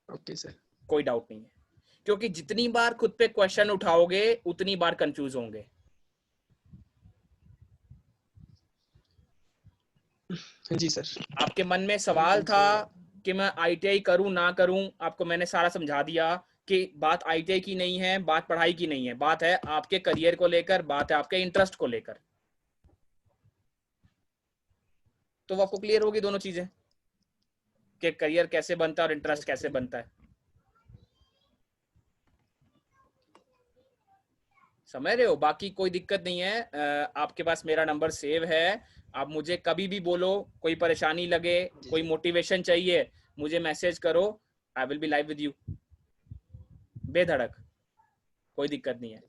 ओके सर। कोई डाउट नहीं है। क्योंकि जितनी बार खुद पे क्वेश्चन उठाओगे उतनी बार कंफ्यूज होंगे। हाँ जी सर। आपके मन में सवाल था कि मैं आईटीआई करूं ना करूं, आपको मैंने सारा समझा दिया कि बात आईटीआई की नहीं है, बात पढ़ाई की नहीं है, बात है आपके करियर को लेकर, बात है आपके इंटरेस्ट को लेकर। तो वो आपको क्लियर होगी दोनों चीजें, कि करियर कैसे बनता है और इंटरेस्ट कैसे बनता है। समझ रहे हो? बाकी कोई दिक्कत नहीं है। आपके पास मेरा नंबर सेव है, आप मुझे कभी भी बोलो, कोई परेशानी लगे, कोई मोटिवेशन चाहिए, मुझे मैसेज करो। I will be live with you, बेधड़क, कोई दिक्कत नहीं है।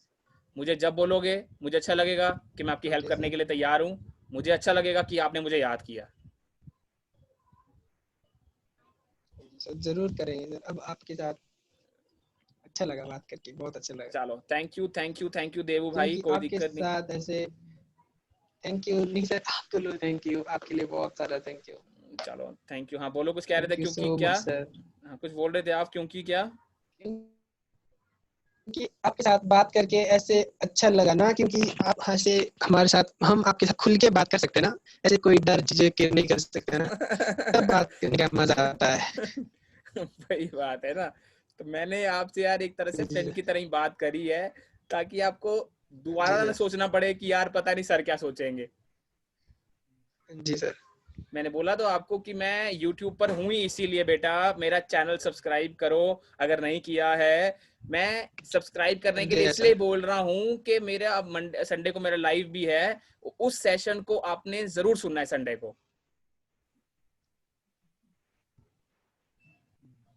मुझे जब बोलोगे मुझे अच्छा लगेगा कि मैं आपकी हेल्प ओके करने सर। के लिए तैयार हूँ। मुझे अच्छा लगेगा कि आपने मुझे याद किया। सर जरूर करेंगे सर, अब आपके साथ अच्छा लगा बात करके, बहुत अच्छा लगा। चलो, thank you thank you thank you Devu भाई, क्योंकि कोई आपके दिक्कत नहीं। साथ ऐसे, थैंक यू नहीं सर, आपके लिए थैंक यू, आपके लिए बहुत सारा थैंक यू। चलो थैंक यू। हाँ बोलो, कुछ कह रहे थे, थैंक यू क्योंकि सो क्या? Much sir. हाँ कुछ बोल रहे थे आप, क्योंकि क्या? क्योंकि आपके साथ बात करके ऐसे अच्छा लगा ना, क्योंकि आप ऐसे हमारे साथ, हम आपके साथ खुल के बात कर सकते हैं ना, ऐसे कोई डर झिझक के नहीं कर सकते ना, तब बात करने का मजा आता है। वही बात है ना। तो मैंने आपसे यार एक तरह से जी फ्रेंड की तरह ही बात करी है, ताकि आपको जी दोबारा ना सर। सोचना पड़े कि यार पता नहीं सर क्या सोचेंगे। जी सर। मैंने बोला तो आपको कि मैं YouTube पर हूँ ही इसीलिए बेटा, मेरा चैनल सब्सक्राइब करो अगर नहीं किया है। मैं सब्सक्राइब करने कर के लिए दिया इसलिए सर। बोल रहा हूँ कि मेरा अब मंडे संडे को मेरा लाइव भी है, उस सेशन को आपने जरूर सुनना है संडे को।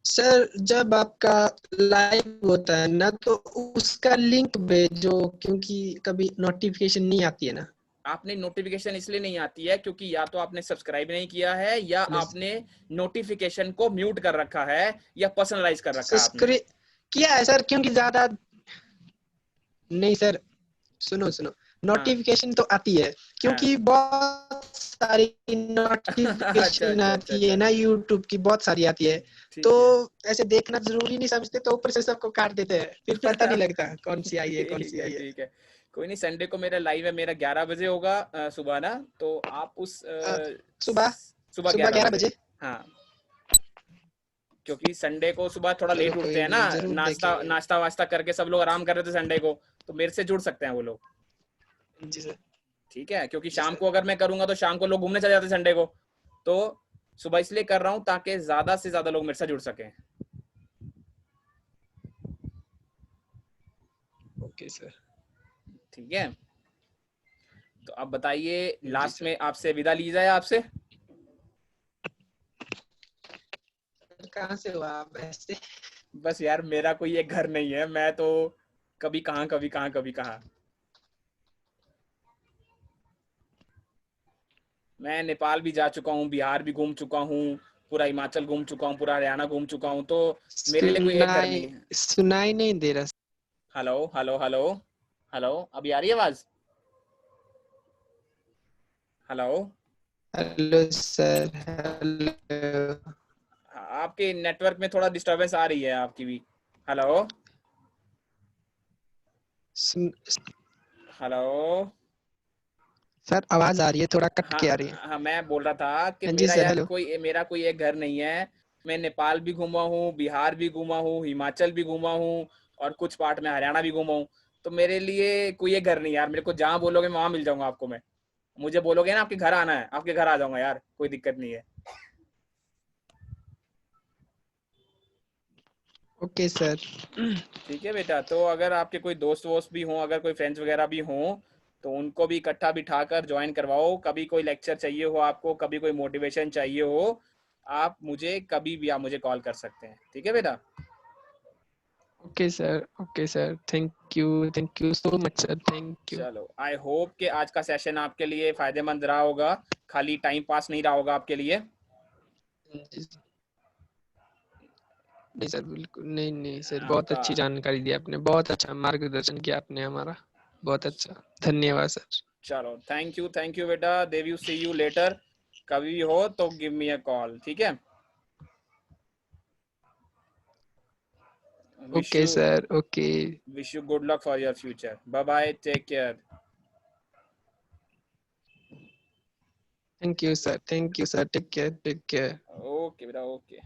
सर जब आपका लाइव होता है ना, तो उसका लिंक भेजो, क्योंकि कभी नोटिफिकेशन नहीं आती है ना। आपने नोटिफिकेशन इसलिए नहीं आती है क्योंकि या तो आपने सब्सक्राइब नहीं किया है, या आपने नोटिफिकेशन को म्यूट कर रखा है, या पर्सनलाइज कर रखा है आपने। सब्सक्राइब किया है सर, क्योंकि ज्यादा नहीं सर, सुनो सुनो, हाँ नोटिफिकेशन तो आती है हाँ क्योंकि बहुत सारी अच्छा नोटिफिकेशन अच्छा अच्छा आती है अच्छा। ना यूट्यूब की, बहुत सारी आती है। ठीक तो है ऐसे देखना जरूरी नहीं समझते, तो ऊपर से सबको काट देते हैं, फिर पता नहीं लगता कौन सी आई है कौन ठीक सी है आई है। ठीक है। कोई नहीं, संडे को मेरा लाइव है, मेरा 11 बजे होगा सुबह ना, तो आप उस अ, सुबह सुबह सुबह 11 बजे। 11 बजे। हाँ, क्योंकि संडे को सुबह थोड़ा चलो लेट उठते कोई हैं ना, नहीं, जरूर नाश्ता देखेंगे। नाश्ता वास्ता करके सब लोग आराम कर रहे थे संडे को, तो मेरे से जुड़ सकते हैं वो लोग। जी सर। ठीक है, क्योंकि जी शाम सर। को अगर मैं करूंगा तो शाम को लोग घूमने चले जाते हैं संडे को, तो सुबह इसलिए कर रहा हूँ ताकि ज्यादा से ज्यादा लोग मेरे साथ जुड़ सकें। Okay sir. ठीक है, तो अब बताइए, जी लास्ट सर। में आपसे विदा ली जाए आपसे। कहाँ से हुआ आप ऐसे? बस यार, मेरा कोई एक घर नहीं है, मैं तो कभी कहाँ कभी कहाँ कभी कहाँ। मैं नेपाल भी जा चुका हूँ, बिहार भी घूम चुका हूँ, पूरा हिमाचल घूम चुका हूँ, पूरा हरियाणा घूम चुका हूँ, तो मेरे लिए कोई एक घर सुनाई नहीं है। सुनाई नहीं दे रहा। हेलो हेलो हेलो हेलो, अभी आ रही है आवाज? हेलो। Hello sir, hello. आपके नेटवर्क में थोड़ा डिस्टरबेंस आ रही है आपकी भी। हेलो सुन, हेलो। सर आवाज आ रही है, थोड़ा कट हाँ के आ रही है। हाँ, मैं बोल रहा था कि हाँ जी मेरा सर, यार हेलो। मेरा कोई एक घर नहीं है। मैं नेपाल भी घूमा हूँ, बिहार भी घूमा हूँ, हिमाचल भी घूमा हूँ, और कुछ पार्ट में हरियाणा भी घूमा हूँ। तो मेरे लिए कोई एक घर नहीं यार, मेरे को जहाँ बोलोगे मैं वहां मिल जाऊंगा आपको। मैं, मुझे बोलोगे ना आपके घर आना है, आपके घर आ जाऊंगा यार, कोई दिक्कत नहीं है। Okay sir. ठीक है बेटा, तो अगर आपके कोई दोस्त वोस्त भी हों, अगर कोई फ्रेंड्स वगैरह भी हों, तो उनको भी इकट्ठा बिठाकर ज्वाइन करवाओ। कभी कोई लेक्चर चाहिए हो आपको, कभी कोई मोटिवेशन चाहिए हो, आप मुझे कभी भी आप मुझे कॉल कर सकते हैं। ठीक है बेटा? Okay sir, okay sir, thank you so much sir, thank you. चलो, आई होप कि आज का सेशन आपके लिए फायदेमंद रहा होगा, खाली टाइम पास नहीं रहा होगा आपके लिए। नहीं सर, बिल्कुल नहीं, नहीं सर, बहुत आपका, अच्छी जानकारी दी आपने, बहुत अच्छा मार्गदर्शन किया आपने हमारा। बहुत अच्छा, धन्यवाद सर। चलो, थैंक यू बेटा, देव यू, सी यू लेटर। कभी भी हो तो गिव मी अ कॉल, ठीक है? Wish okay you sir, okay. Good luck for your future. Bye bye, take care. Thank you sir, take care, take care. Okay बेटा, okay.